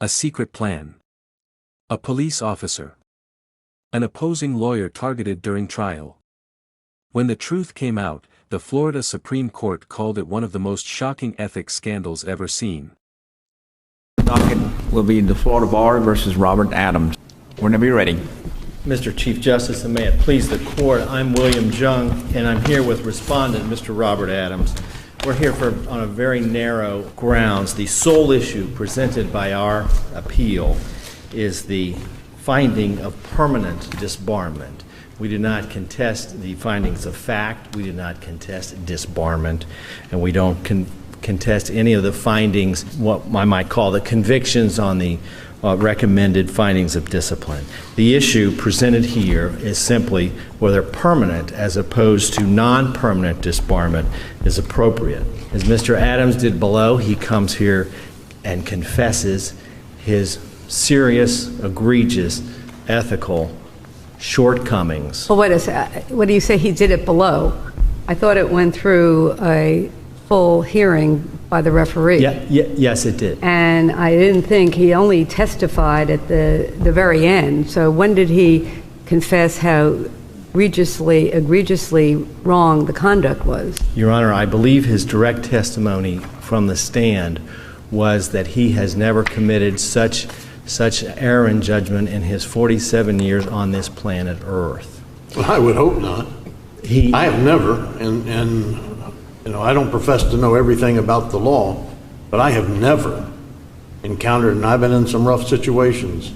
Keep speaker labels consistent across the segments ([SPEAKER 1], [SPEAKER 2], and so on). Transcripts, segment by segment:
[SPEAKER 1] A secret plan. A police officer. An opposing lawyer targeted during trial. When the truth came out, the Florida Supreme Court called it one of the most shocking ethics scandals ever seen.
[SPEAKER 2] Docket will be the Florida Bar versus Robert Adams. Whenever you're ready.
[SPEAKER 3] Mr. Chief Justice, and may it please the court, I'm William Jung, and I'm here with respondent Mr. Robert Adams. We're here on a very narrow grounds. The sole issue presented by our appeal is the finding of permanent disbarment. We do not contest the findings of fact. We do not contest disbarment, and we don't contest any of the findings, what I might call the convictions on the recommended findings of discipline. The issue presented here is simply whether permanent as opposed to non-permanent disbarment is appropriate. As Mr. Adams did below, he comes here and confesses his serious, egregious, ethical shortcomings.
[SPEAKER 4] Well, wait a second. What do you say he did it below? I thought it went through a full hearing by the referee.
[SPEAKER 3] Yes, it did.
[SPEAKER 4] And I didn't think he only testified at the very end. So when did he confess how egregiously wrong the conduct was?
[SPEAKER 3] Your Honor, I believe his direct testimony from the stand was that he has never committed such error in judgment in his 47 years on this planet Earth.
[SPEAKER 5] Well, I would hope not. I have never, and you know, I don't profess to know everything about the law, but I have never encountered, and I've been in some rough situations,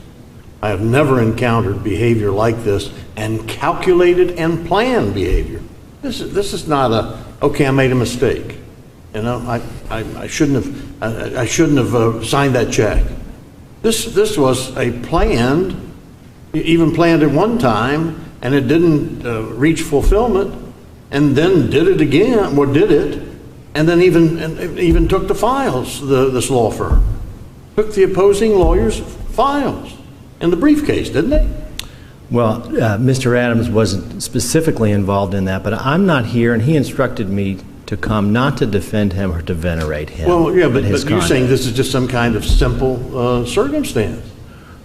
[SPEAKER 5] I have never encountered behavior like this, and calculated and planned behavior. This is not okay, I made a mistake. You know, I shouldn't have signed that check. This was a planned, even planned at one time, and it didn't reach fulfillment, and then did it again, or did it, and then even took the files, this law firm. Took the opposing lawyer's files in the briefcase, didn't they?
[SPEAKER 3] Well, Mr. Adams wasn't specifically involved in that, but I'm not here, and he instructed me to come not to defend him or to venerate him.
[SPEAKER 5] Well, yeah, but you're saying this is just some kind of simple circumstance.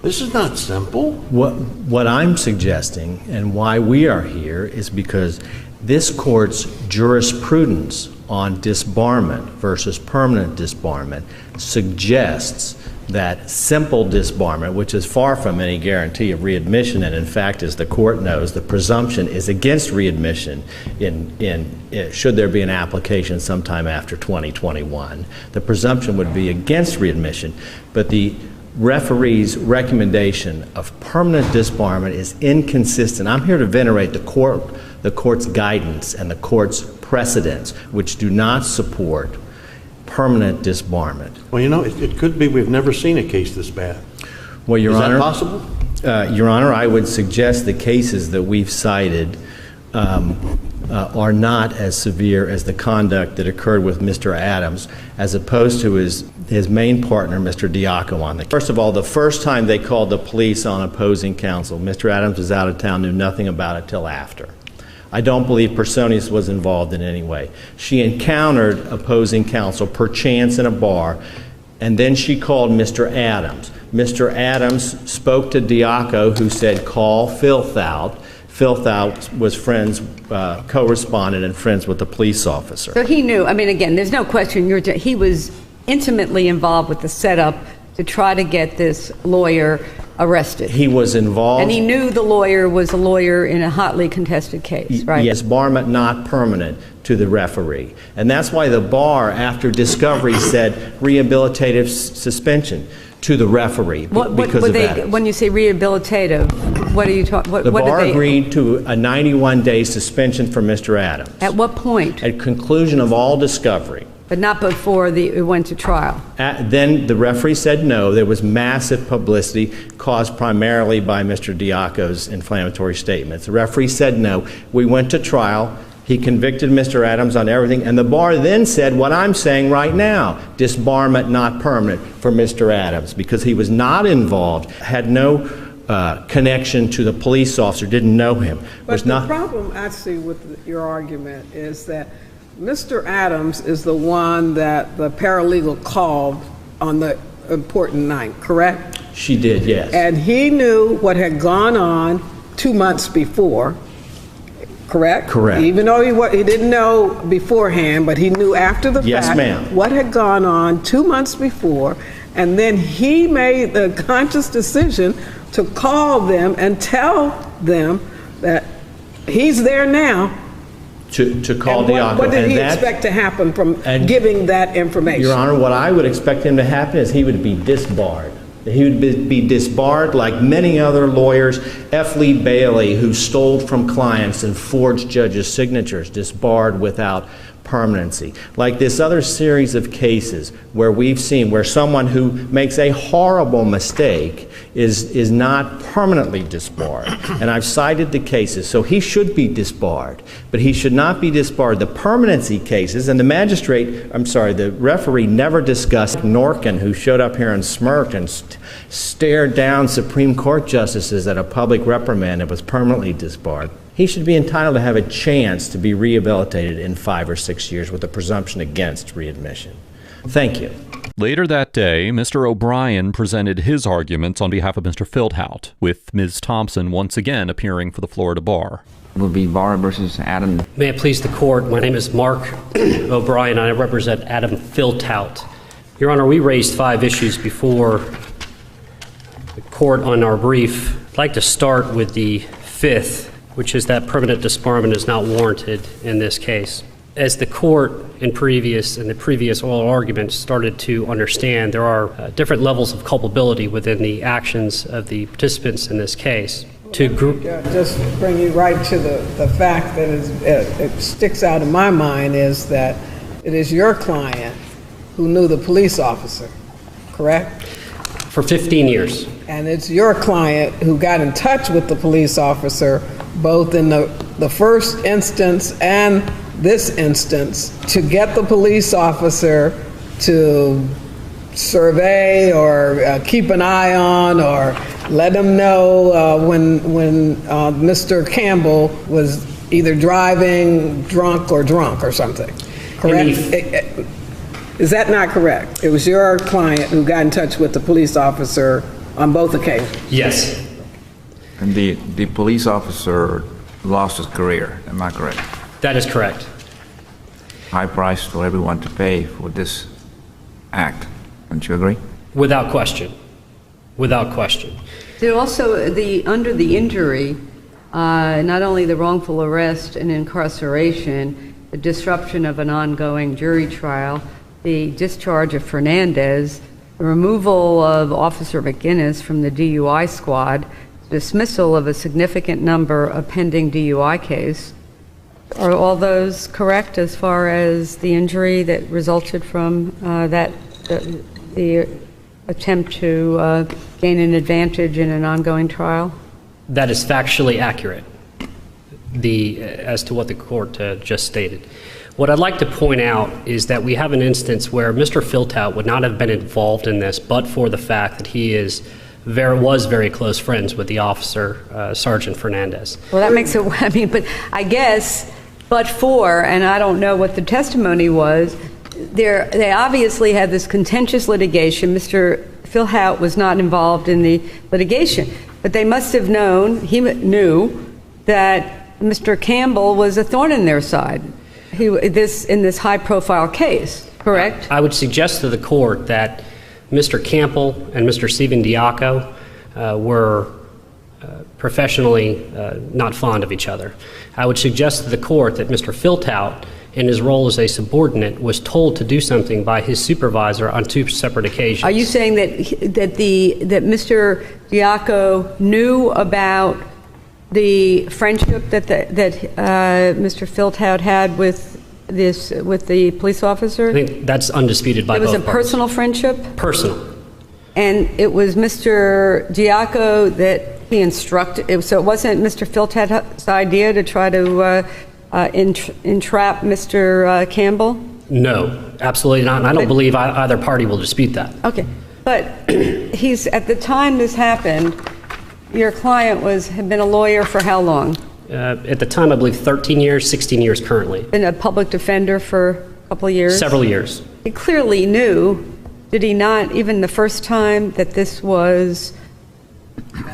[SPEAKER 5] This is not simple.
[SPEAKER 3] What I'm suggesting and why we are here is because this court's jurisprudence on disbarment versus permanent disbarment suggests that simple disbarment, which is far from any guarantee of readmission, and in fact, as the court knows, the presumption is against readmission should there be an application sometime after 2021. The presumption would be against readmission, but the referee's recommendation of permanent disbarment is inconsistent. I'm here to venerate the court's guidance and the court's precedents, which do not support permanent disbarment.
[SPEAKER 5] Well, you know, it could be we've never seen a case this bad.
[SPEAKER 3] Well, Your Honor,
[SPEAKER 5] is that possible?
[SPEAKER 3] Your Honor, I would suggest the cases that we've cited are not as severe as the conduct that occurred with Mr. Adams, as opposed to his main partner, Mr. Diaco, on the case. First of all, the first time they called the police on opposing counsel, Mr. Adams was out of town, knew nothing about it till after. I don't believe Personius was involved in any way. She encountered opposing counsel perchance in a bar, and then she called Mr. Adams. Mr. Adams spoke to Diaco, who said, call Filth out. Filth out was friends, co-respondent and friends with the police officer.
[SPEAKER 4] So he knew, I mean, again, there's no question, he was intimately involved with the setup to try to get this lawyer arrested.
[SPEAKER 3] He was involved.
[SPEAKER 4] And he knew the lawyer was a lawyer in a hotly contested case, right?
[SPEAKER 3] Yes, disbarment not permanent to the referee. And that's why the bar, after discovery, said rehabilitative suspension to the referee because of Adams.
[SPEAKER 4] When you say rehabilitative, what are you talking about?
[SPEAKER 3] The bar agreed to a 91-day suspension for Mr. Adams.
[SPEAKER 4] At what point?
[SPEAKER 3] At conclusion of all discovery.
[SPEAKER 4] But not before it went to trial.
[SPEAKER 3] Then the referee said no. There was massive publicity caused primarily by Mr. Diaco's inflammatory statements. The referee said no. We went to trial. He convicted Mr. Adams on everything. And the bar then said what I'm saying right now, disbarment not permanent for Mr. Adams, because he was not involved, had no connection to the police officer, didn't know him.
[SPEAKER 6] But the problem I see with your argument is that Mr. Adams is the one that the paralegal called on the important night, correct?
[SPEAKER 3] She did, yes.
[SPEAKER 6] And he knew what had gone on 2 months before, correct?
[SPEAKER 3] Correct.
[SPEAKER 6] Even though he didn't know beforehand, but he knew after the
[SPEAKER 3] Yes,
[SPEAKER 6] fact
[SPEAKER 3] ma'am.
[SPEAKER 6] what had gone on 2 months before, and then he made the conscious decision to call them and tell them that he's there now.
[SPEAKER 3] To call
[SPEAKER 6] And
[SPEAKER 3] Diaco.
[SPEAKER 6] what did
[SPEAKER 3] And
[SPEAKER 6] he
[SPEAKER 3] that-
[SPEAKER 6] expect to happen from
[SPEAKER 3] and-
[SPEAKER 6] giving that information?
[SPEAKER 3] Your Honor, what I would expect him to happen is he would be disbarred. He would be disbarred like many other lawyers. F. Lee Bailey, who stole from clients and forged judges' signatures, disbarred without permanency. Like this other series of cases where we've seen where someone who makes a horrible mistake is not permanently disbarred. And I've cited the cases. So he should be disbarred, but he should not be disbarred. The permanency cases, and the referee never discussed Norkin, who showed up here and smirked and stared down Supreme Court justices at a public reprimand and was permanently disbarred. He should be entitled to have a chance to be rehabilitated in 5 or 6 years with a presumption against readmission. Thank you.
[SPEAKER 7] Later that day, Mr. O'Brien presented his arguments on behalf of Mr. Fieldhout, with Ms. Thompson once again appearing for the Florida bar.
[SPEAKER 2] It will be Barr versus Adam.
[SPEAKER 8] May it please the court, my name is Mark O'Brien. I represent Adam Fieldhout. Your Honor, we raised 5 issues before the court on our brief. I'd like to start with the 5th, which is that permanent disbarment is not warranted in this case. As the court in the previous oral arguments started to understand, there are different levels of culpability within the actions of the participants in this case.
[SPEAKER 6] Just bring you right to the fact that it sticks out in my mind is that it is your client who knew the police officer, correct?
[SPEAKER 8] For 15 years.
[SPEAKER 6] And it's your client who got in touch with the police officer both in the first instance and this instance to get the police officer to survey or keep an eye on or let him know when Mr. Campbell was either driving drunk or something, correct? Is that not correct? It was your client who got in touch with the police officer on both occasions?
[SPEAKER 8] Yes.
[SPEAKER 2] And the police officer lost his career, am I correct?
[SPEAKER 8] That is correct.
[SPEAKER 2] High price for everyone to pay for this act. Don't you agree?
[SPEAKER 8] Without question. Without question.
[SPEAKER 4] There also, under the injury, not only the wrongful arrest and incarceration, the disruption of an ongoing jury trial, the discharge of Fernandez, the removal of Officer McGinnis from the DUI squad, dismissal of a significant number of pending DUI case. Are all those correct as far as the injury that resulted from the attempt to gain an advantage in an ongoing trial?
[SPEAKER 8] That is factually accurate, as to what the court just stated. What I'd like to point out is that we have an instance where Mr. Fieldhout would not have been involved in this but for the fact that he was very close friends with the officer, Sergeant Fernandez.
[SPEAKER 4] Well, that makes it, but I guess, and I don't know what the testimony was, they obviously had this contentious litigation. Mr. Fieldhout was not involved in the litigation, but they must have known, he knew, that Mr. Campbell was a thorn in their side in this high-profile case, correct?
[SPEAKER 8] I would suggest to the court that Mr. Campbell and Mr. Stephen Diaco were professionally not fond of each other. I would suggest to the court that Mr. Fieldhout, in his role as a subordinate, was told to do something by his supervisor on 2 separate occasions. Are
[SPEAKER 4] you saying that Mr. Diaco knew about the friendship that Mr. Fieldhout had with the police officer?
[SPEAKER 8] I think that's undisputed by both parties.
[SPEAKER 4] It was a personal friendship?
[SPEAKER 8] Personal.
[SPEAKER 4] And it was Mr. Diaco that he instructed, so it wasn't Mr. Fieldhout's idea to try to entrap Mr. Campbell?
[SPEAKER 8] No, absolutely not. And I don't believe either party will dispute that.
[SPEAKER 4] Okay. But at the time this happened, your client had been a lawyer for how long?
[SPEAKER 8] At the time, I believe 13 years, 16 years currently.
[SPEAKER 4] Been a public defender for a couple of years?
[SPEAKER 8] Several years.
[SPEAKER 4] He clearly knew Did he not, even the first time, that this was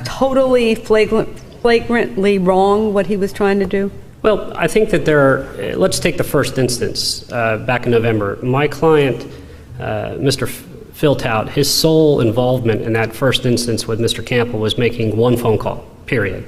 [SPEAKER 4] totally flagrantly wrong, what he was trying to do?
[SPEAKER 8] Well, I think that let's take the first instance back in November. My client, Mr. Filtout, his sole involvement in that first instance with Mr. Campbell was making one phone call, period.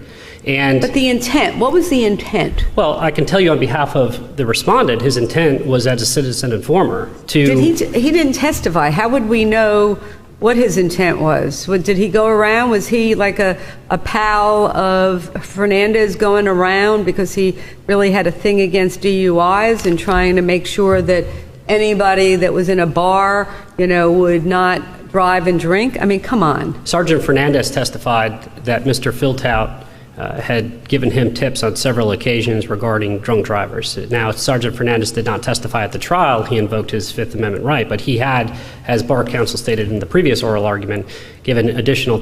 [SPEAKER 8] But the intent, what was the intent? Well, I can tell you on behalf of the respondent, his intent was as a citizen informer to... He didn't testify. How would we know what his intent was? Did he go around? Was he like a pal of Fernandez going around because he really had a thing against DUIs and trying to make sure that anybody that was in a bar, would not drive and drink? I mean, come on. Sergeant Fernandez testified that Mr. Filtout had given him tips on several occasions regarding drunk drivers. Now, Sergeant Fernandez did not testify at the trial. He invoked his Fifth Amendment right, but he had, as Bar Counsel stated in the previous oral argument, given additional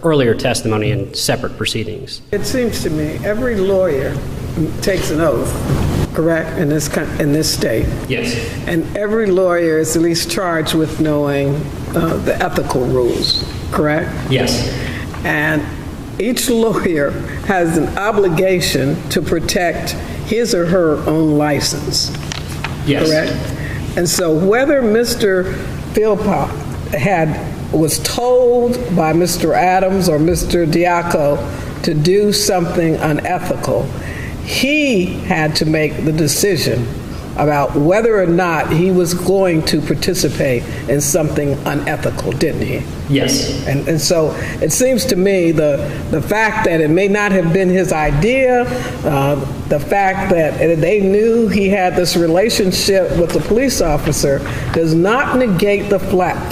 [SPEAKER 8] earlier testimony in separate proceedings.
[SPEAKER 6] It seems to me every lawyer takes an oath, correct, in this state?
[SPEAKER 8] Yes.
[SPEAKER 6] And every lawyer is at least charged with knowing the ethical rules, correct?
[SPEAKER 8] Yes.
[SPEAKER 6] And each lawyer has an obligation to protect his or her own license.
[SPEAKER 8] Yes.
[SPEAKER 6] Correct? And so whether Mr. Philpott was told by Mr. Adams or Mr. Diaco to do something unethical, he had to make the decision about whether or not he was going to participate in something unethical, didn't he?
[SPEAKER 8] Yes.
[SPEAKER 6] And so it seems to me the fact that it may not have been his idea, the fact that they knew he had this relationship with the police officer does not negate the fact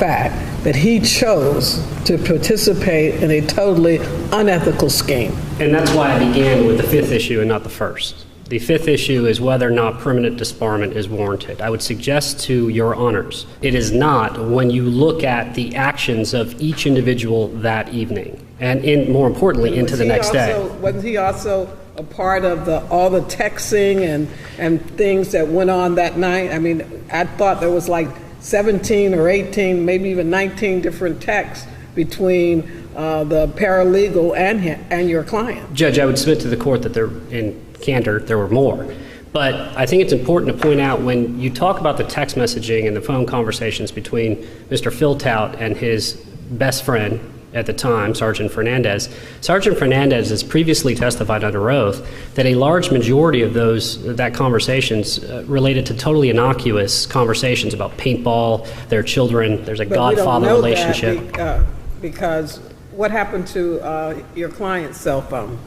[SPEAKER 6] that he chose to participate in a totally unethical scheme.
[SPEAKER 8] And that's why I began with the fifth issue and not the first. The fifth issue is whether or not permanent disbarment is warranted. I would suggest to your honors, it is not when you look at the actions of each individual that evening, and more importantly, into the next day.
[SPEAKER 6] Wasn't he also a part of all the texting and things that went on that night? I mean, I thought there was like 17 or 18, maybe even 19 different texts between the paralegal and your client.
[SPEAKER 8] Judge, I would submit to the court that there were more. But I think it's important to point out when you talk about the text messaging and the phone conversations between Mr. Filtout and his best friend at the time, Sergeant Fernandez has previously testified under oath that a large majority of that conversations related to totally innocuous conversations about paintball, their children, there's a godfather relationship.
[SPEAKER 6] That because what happened to your client's cell phone?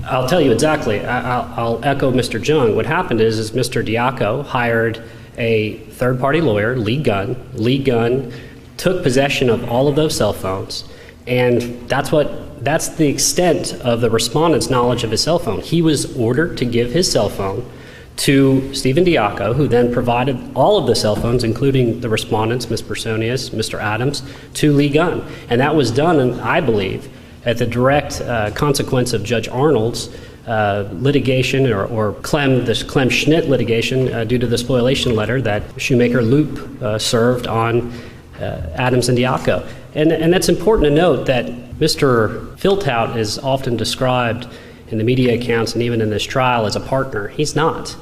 [SPEAKER 8] I'll tell you exactly. I'll echo Mr. Jung. What happened is Mr. Diaco hired a third-party lawyer, Lee Gunn. Lee Gunn took possession of all of those cell phones, and that's the extent of the respondent's knowledge of his cell phone. He was ordered to give his cell phone to Stephen Diaco, who then provided all of the cell phones, including the respondents, Ms. Personius, Mr. Adams, to Lee Gunn. And that was done, I believe, at the direct consequence of Judge Arnold's litigation or the Clem Schnitt litigation due to the spoliation letter that Shoemaker Loop served on Adams and Diaco. And that's important to note that Mr. Filtout is often described in the media accounts and even in this trial as a partner. He's not.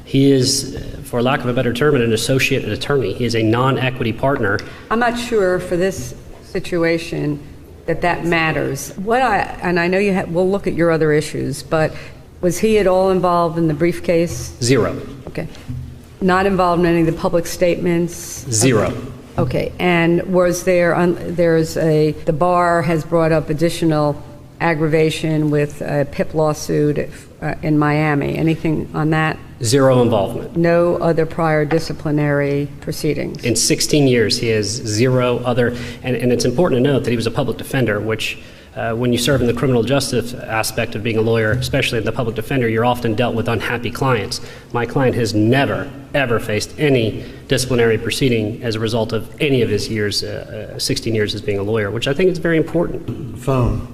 [SPEAKER 8] He is, for lack of a better term, an associate attorney. He is a non-equity partner.
[SPEAKER 4] I'm not sure for this situation that matters. And I know we'll look at your other issues, but was he at all involved in the briefcase?
[SPEAKER 8] Zero.
[SPEAKER 4] Okay. Not involved in any of the public statements?
[SPEAKER 8] Zero.
[SPEAKER 4] Okay. And was the bar has brought up additional aggravation with a PIP lawsuit in Miami. Anything on that?
[SPEAKER 8] Zero involvement.
[SPEAKER 4] No other prior disciplinary proceedings?
[SPEAKER 8] In 16 years, he has zero other, and it's important to note that he was a public defender, which when you serve in the criminal justice aspect of being a lawyer, especially in the public defender, you're often dealt with unhappy clients. My client has never, ever faced any disciplinary proceeding as a result of any of his years, 16 years as being a lawyer, which I think is very important.
[SPEAKER 5] Phone.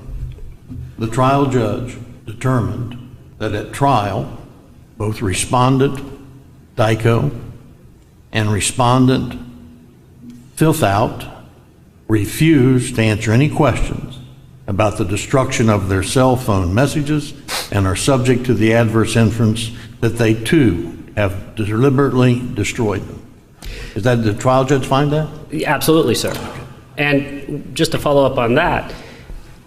[SPEAKER 5] The trial judge determined that at trial, both respondent, Diaco, and respondent, Filthout refused to answer any questions about the destruction of their cell phone messages and are subject to the adverse inference that they too have deliberately destroyed them. Is that, the trial judge find that?
[SPEAKER 8] Absolutely, sir. And just to follow up on that,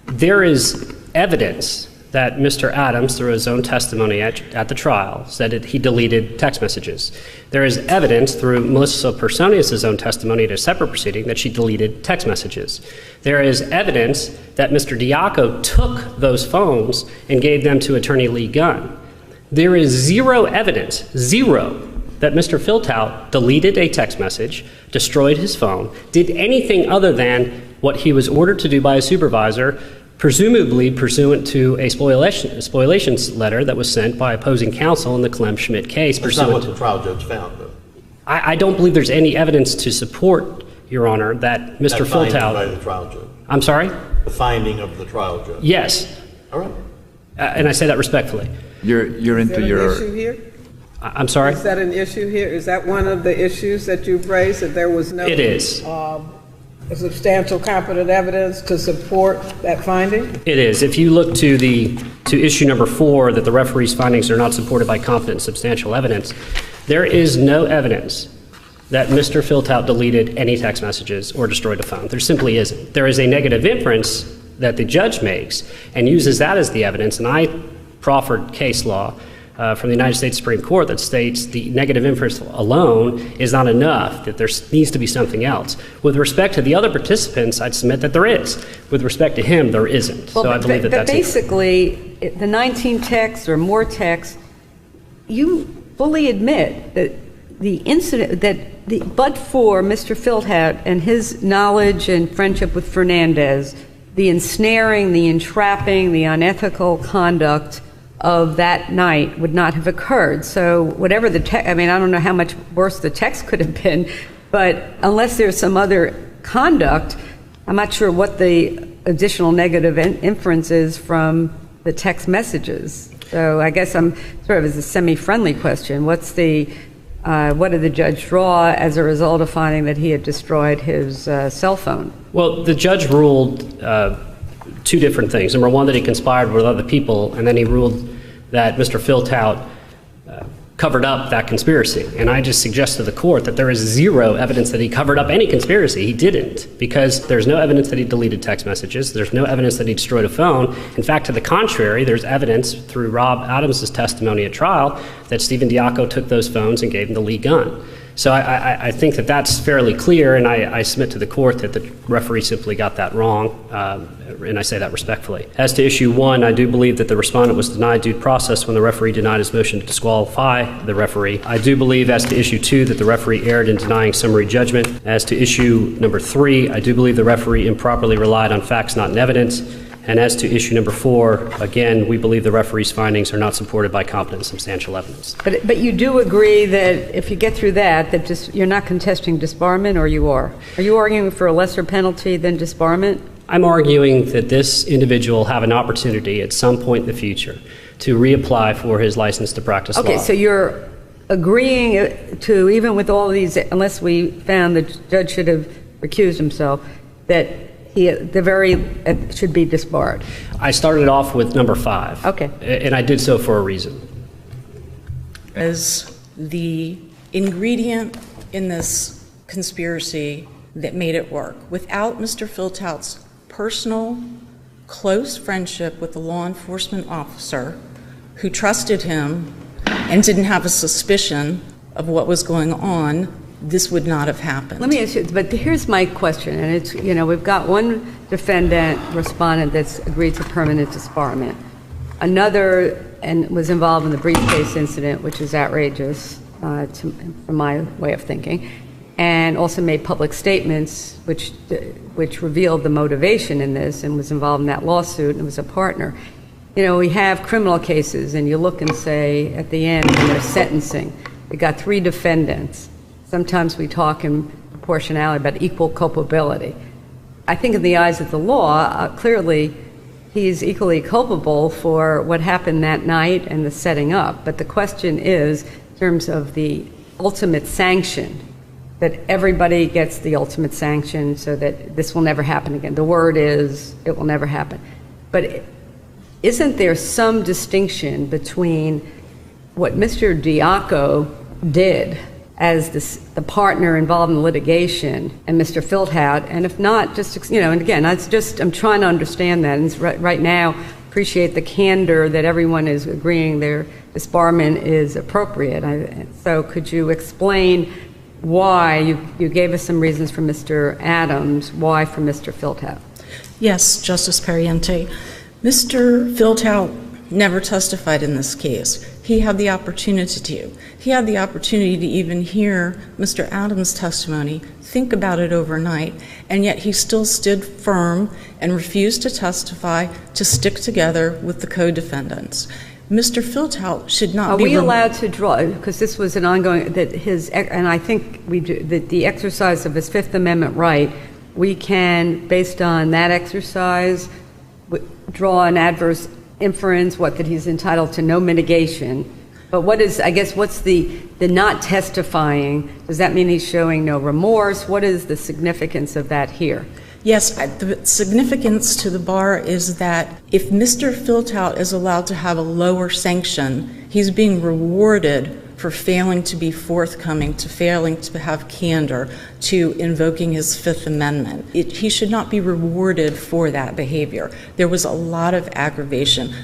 [SPEAKER 8] there is evidence that Mr. Adams, through his own testimony at the trial, said that he deleted text messages. There is evidence through Melissa Personius' own testimony at a separate proceeding that she deleted text messages. There is evidence that Mr. Diaco took those phones and gave them to Attorney Lee Gunn. There is zero evidence, zero, that Mr. Filthout deleted a text message, destroyed his phone, did anything other than what he was ordered to do by a supervisor, presumably pursuant to a spoliations letter that was sent by opposing counsel in the Clem-Schmidt case.
[SPEAKER 5] That's not what the trial judge found, though.
[SPEAKER 8] I don't believe there's any evidence to support, Your Honor, that Mr.
[SPEAKER 5] That finding
[SPEAKER 8] Filthout...
[SPEAKER 5] by the trial judge.
[SPEAKER 8] I'm sorry?
[SPEAKER 5] The finding of the trial judge.
[SPEAKER 8] Yes.
[SPEAKER 5] All right.
[SPEAKER 8] And I say that respectfully.
[SPEAKER 2] You're into
[SPEAKER 6] Is that
[SPEAKER 2] your...
[SPEAKER 6] an issue here?
[SPEAKER 8] I'm sorry?
[SPEAKER 6] Is that an issue here? Is that one of the issues that you've raised, that there was no...
[SPEAKER 8] It is.
[SPEAKER 6] Substantial competent evidence to support that finding?
[SPEAKER 8] It is. If you look to issue number 4, that the referee's findings are not supported by competent and substantial evidence, there is no evidence that Mr. Filthout deleted any text messages or destroyed a phone. There simply isn't. There is a negative inference that the judge makes and uses that as the evidence, and I proffered case law from the United States Supreme Court that states the negative inference alone is not enough, that there needs to be something else. With respect to the other participants, I'd submit that there is. With respect to him, there isn't.
[SPEAKER 4] Well,
[SPEAKER 8] so I believe that that's...
[SPEAKER 4] But basically, the 19 texts or more texts, you fully admit that the incident, but for Mr. Filthout and his knowledge and friendship with Fernandez, the ensnaring, the entrapping, the unethical conduct of that night would not have occurred. So whatever the text, I mean, I don't know how much worse the text could have been, but unless there's some other conduct, I'm not sure what the additional negative inference is from the text messages. So I guess I'm sort of as a semi-friendly question. What did the judge draw as a result of finding that he had destroyed his cell phone?
[SPEAKER 8] Well, the judge ruled two different things. Number one, that he conspired with other people, and then he ruled that Mr. Filthout covered up that conspiracy. And I just suggest to the court that there is zero evidence that he covered up any conspiracy. He didn't, because there's no evidence that he deleted text messages. There's no evidence that he destroyed a phone. In fact, to the contrary, there's evidence through Rob Adams' testimony at trial that Stephen Diaco took those phones and gave them to Lee Gunn. So I think that that's fairly clear, and I submit to the court that the referee simply got that wrong, and I say that respectfully. As to issue 1, I do believe that the respondent was denied due process when the referee denied his motion to disqualify the referee. I do believe, as to issue 2, that the referee erred in denying summary judgment. As to issue number 3, I do believe the referee improperly relied on facts not in evidence. And as to issue number 4, again, we believe the referee's findings are not supported by competent and substantial evidence.
[SPEAKER 4] But you do agree that if you get through that just you're not contesting disbarment, or you are? Are you arguing for a lesser penalty than disbarment?
[SPEAKER 8] I'm arguing that this individual have an opportunity at some point in the future to reapply for his license to practice law.
[SPEAKER 4] Okay, so you're agreeing to, even with all these, unless we found the judge should have recused himself, that it should be disbarred.
[SPEAKER 8] I started off with number 5.
[SPEAKER 4] Okay.
[SPEAKER 8] And I did so for a reason.
[SPEAKER 9] As the ingredient in this conspiracy that made it work. Without Mr. Filthout's personal, close friendship with the law enforcement officer who trusted him and didn't have a suspicion of what was going on, this would not have happened.
[SPEAKER 4] Let me ask you, but here's my question, and it's, we've got one defendant, respondent, that's agreed to permanent disbarment. Another, and was involved in the briefcase incident, which is outrageous from my way of thinking, and also made public statements which revealed the motivation in this, and was involved in that lawsuit and was a partner. We have criminal cases, and you look and say at the end when they're sentencing, we got 3 defendants. Sometimes we talk in proportionality about equal culpability. I think in the eyes of the law, clearly he's equally culpable for what happened that night and the setting up. But the question is, in terms of the ultimate sanction, that everybody gets the ultimate sanction so that this will never happen again. The word is, it will never happen. But isn't there some distinction between what Mr. Diaco did as the partner involved in the litigation and Mr. Filthout, and if not, just, and again, I'm trying to understand that, and right now, appreciate the candor that everyone is agreeing their disbarment is appropriate. So could you explain why, you gave us some reasons for Mr. Adams, why for Mr. Filthout?
[SPEAKER 9] Yes, Justice Pariente. Mr. Filthout never testified in this case. He had the opportunity to. He had the opportunity to even hear Mr. Adams' testimony, think about it overnight, and yet he still stood firm and refused to testify, to stick together with the co-defendants. Mr. Filthout should not be... Are we
[SPEAKER 4] allowed to draw, because this was an ongoing, and I think that the exercise of his Fifth Amendment right, we can, based on that exercise, draw an adverse inference, that he's entitled to no mitigation. But what's the not testifying? Does that mean he's showing no remorse? What is the significance of that here?
[SPEAKER 9] Yes, the significance to the bar is that if Mr. Filthout is allowed to have a lower sanction, he's being rewarded for failing to be forthcoming, to failing to have candor, to invoking his Fifth Amendment. He should not be rewarded for that behavior. There was a lot of aggravation,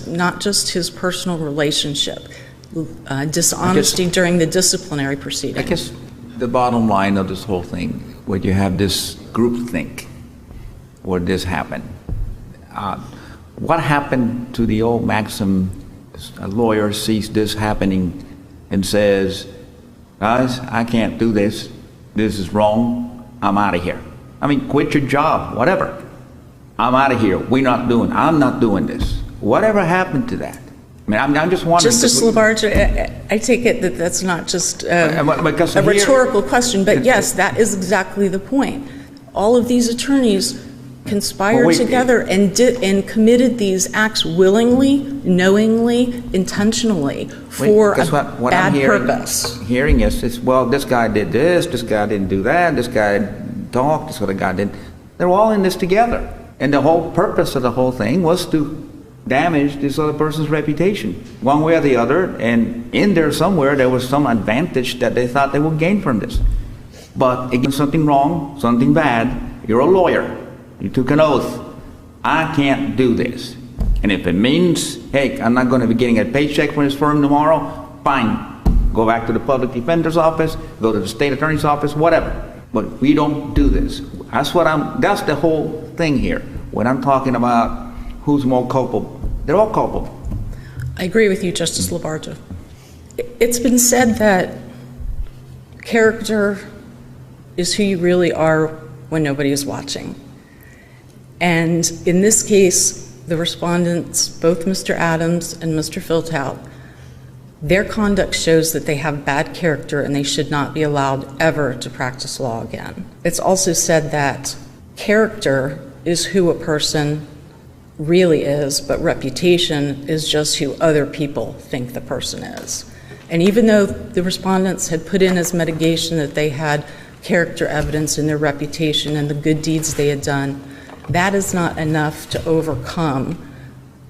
[SPEAKER 9] not just his personal relationship, dishonesty during the disciplinary proceeding.
[SPEAKER 2] I guess the bottom line of this whole thing, where you have this groupthink, where this happened. What happened to the old maxim, a lawyer sees this happening and says, guys, I can't do this. This is wrong. I'm out of here. I mean, quit your job, whatever. I'm out of here. I'm not doing this. Whatever happened to that? I mean, I'm just wondering.
[SPEAKER 9] Justice Labarge, I take it that that's not just a rhetorical question, but yes, that is exactly the point. All of these attorneys conspired together and committed these acts willingly, knowingly, intentionally for a bad purpose.
[SPEAKER 2] Hearing is, well, this guy did this guy didn't do that, this guy talked, this other guy didn't. They're all in this together. And the whole purpose of the whole thing was to damage this other person's reputation, one way or the other, and in there somewhere there was some advantage that they thought they would gain from this. But again, something wrong, something bad, you're a lawyer. You took an oath. I can't do this. And if it means, hey, I'm not going to be getting a paycheck from this firm tomorrow, fine. Go back to the public defender's office, go to the state attorney's office, whatever. But we don't do this. That's the whole thing here. When I'm talking about who's more culpable, they're all culpable.
[SPEAKER 9] I agree with you, Justice Labarge. It's been said that character is who you really are when nobody is watching. And in this case, the respondents, both Mr. Adams and Mr. Filthout, their conduct shows that they have bad character and they should not be allowed ever to practice law again. It's also said that character is who a person really is, but reputation is just who other people think the person is. And even though the respondents had put in as mitigation that they had character evidence in their reputation and the good deeds they had done, that is not enough to overcome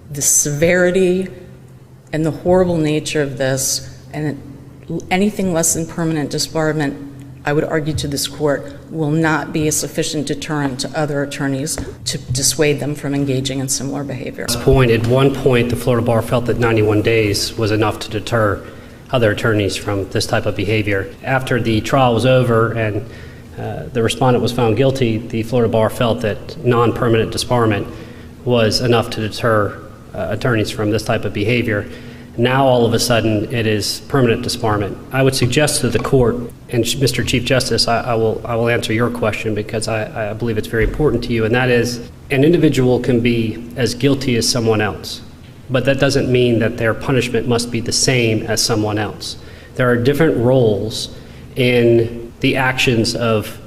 [SPEAKER 9] the severity and the horrible nature of this, and anything less than permanent disbarment, I would argue to this court, will not be a sufficient deterrent to other attorneys to dissuade them from engaging in similar behavior.
[SPEAKER 8] At one point, the Florida Bar felt that 91 days was enough to deter other attorneys from this type of behavior. After the trial was over and the respondent was found guilty, the Florida Bar felt that non-permanent disbarment was enough to deter attorneys from this type of behavior. Now, all of a sudden, it is permanent disbarment. I would suggest to the court, and Mr. Chief Justice, I will answer your question because I believe it's very important to you, and that is, an individual can be as guilty as someone else, but that doesn't mean that their punishment must be the same as someone else. There are different roles in the actions of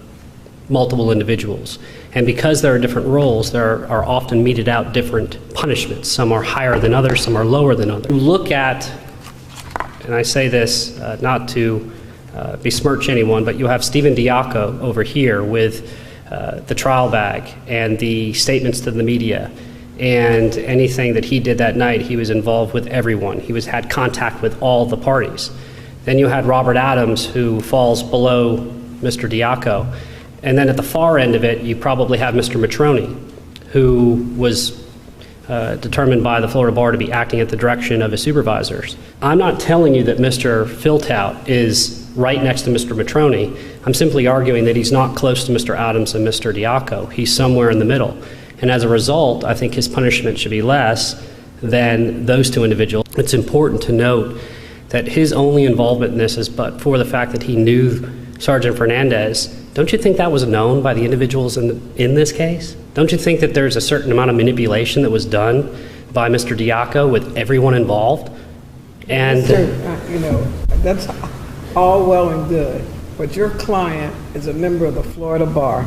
[SPEAKER 8] multiple individuals. And because there are different roles, there are often meted out different punishments. Some are higher than others, some are lower than others. Look at, and I say this not to besmirch anyone, but you have Stephen Diaco over here with the trial bag and the statements to the media, and anything that he did that night, he was involved with everyone. He had contact with all the parties. Then you had Robert Adams, who falls below Mr. Diaco. And then at the far end of it, you probably have Mr. Matroni, who was determined by the Florida Bar to be acting at the direction of his supervisors. I'm not telling you that Mr. Filtout is right next to Mr. Matroni. I'm simply arguing that he's not close to Mr. Adams and Mr. Diaco. He's somewhere in the middle. And as a result, I think his punishment should be less than those two individuals. It's important to note that his only involvement in this is but for the fact that he knew Sergeant Fernandez. Don't you think that was known by the individuals in this case? Don't you think that there's a certain amount of manipulation that was done by Mr. Diaco with everyone involved? And
[SPEAKER 6] you know, that's all well and good, but your client is a member of the Florida Bar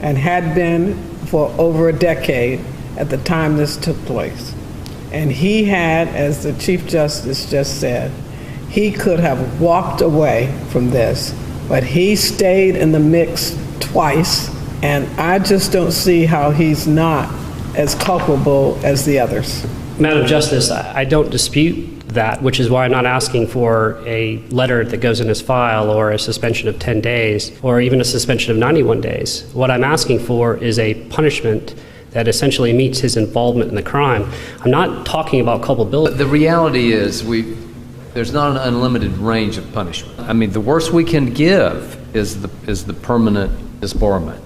[SPEAKER 6] and had been for over a decade at the time this took place. And he had, as the Chief Justice just said, he could have walked away from this, but he stayed in the mix twice, and I just don't see how he's not as culpable as the others.
[SPEAKER 8] Madam Justice, I don't dispute that, which is why I'm not asking for a letter that goes in his file or a suspension of 10 days or even a suspension of 91 days. What I'm asking for is a punishment that essentially meets his involvement in the crime. I'm not talking about culpability.
[SPEAKER 10] The reality is there's not an unlimited range of punishment. I mean, the worst we can give is the permanent disbarment.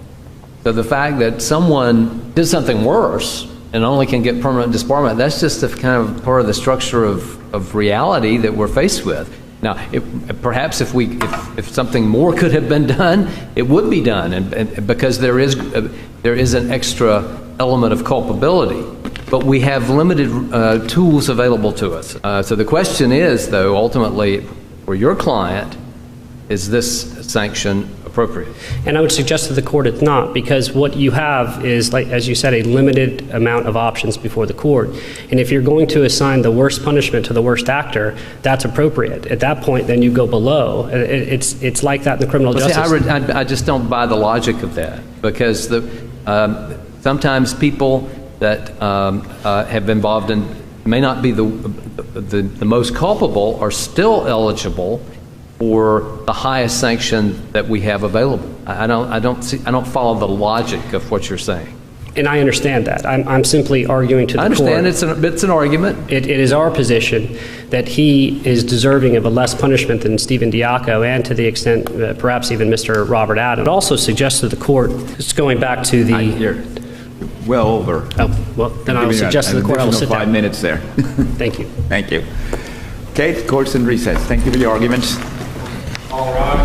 [SPEAKER 10] So the fact that someone did something worse and only can get permanent disbarment, that's just a kind of part of the structure of reality that we're faced with. Now, perhaps if something more could have been done, it would be done, and because there is an extra element of culpability. But we have limited tools available to us. So the question is, though, ultimately, for your client, is this sanction appropriate?
[SPEAKER 8] And I would suggest to the court it's not, because what you have is, like as you said, a limited amount of options before the court. And if you're going to assign the worst punishment to the worst actor, that's appropriate. At that point, then you go below. It's like that in the criminal justice.
[SPEAKER 10] See, I just don't buy the logic of that, because sometimes people that have been involved in may not be the most culpable are still eligible for the highest sanction that we have available. I don't follow the logic of what you're saying.
[SPEAKER 8] And I understand that. I'm simply arguing to the court.
[SPEAKER 10] I understand. It's an argument.
[SPEAKER 8] It is our position that he is deserving of a less punishment than Stephen Diaco, and to the extent perhaps even Mr. Robert Adams. It also suggests to the court, just going back to the...
[SPEAKER 2] You're well over.
[SPEAKER 8] Oh, well, then I will suggest to the court I will sit down.
[SPEAKER 2] 5 minutes there.
[SPEAKER 8] Thank you.
[SPEAKER 2] Thank you. Okay, the court's in recess. Thank you for your arguments.
[SPEAKER 3] All right.